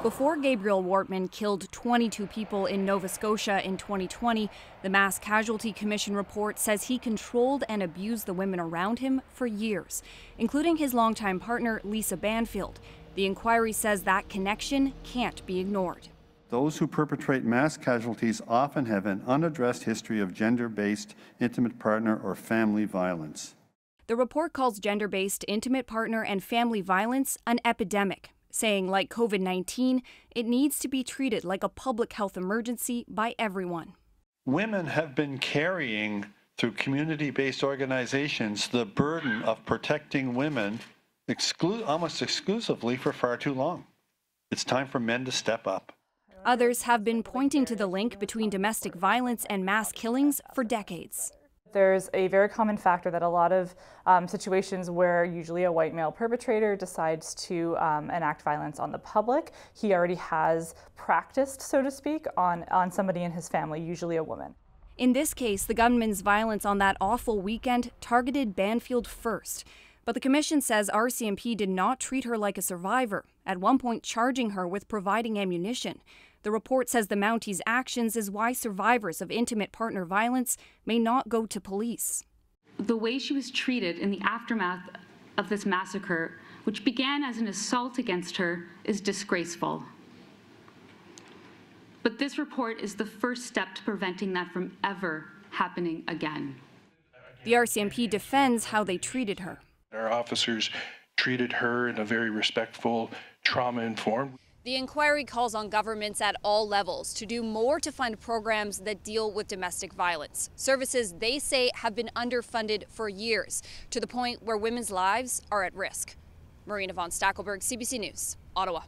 Before Gabriel Wortman killed 22 people in Nova Scotia in 2020, the Mass Casualty Commission report says he controlled and abused the women around him for years, including his longtime partner, Lisa Banfield. The inquiry says that connection can't be ignored. Those who perpetrate mass casualties often have an unaddressed history of gender-based intimate partner or family violence. The report calls gender-based intimate partner and family violence an epidemic, saying, like COVID-19, it needs to be treated like a public health emergency by everyone. Women have been carrying, through community-based organizations, the burden of protecting women almost exclusively for far too long. It's time for men to step up. Others have been pointing to the link between domestic violence and mass killings for decades. There's a very common factor that a lot of situations where usually a white male perpetrator decides to enact violence on the public, he already has practiced, so to speak, on somebody in his family, usually a woman. In this case, the gunman's violence on that awful weekend targeted Banfield first. But the commission says RCMP did not treat her like a survivor, at one point charging her with providing ammunition. The report says the Mountie's actions is why survivors of intimate partner violence may not go to police. The way she was treated in the aftermath of this massacre, which began as an assault against her, is disgraceful. But this report is the first step to preventing that from ever happening again. The RCMP defends how they treated her. Our officers treated her in a very respectful, trauma-informed. The inquiry calls on governments at all levels to do more to fund programs that deal with domestic violence. Services they say have been underfunded for years, to the point where women's lives are at risk. Marina von Stackelberg, CBC News, Ottawa.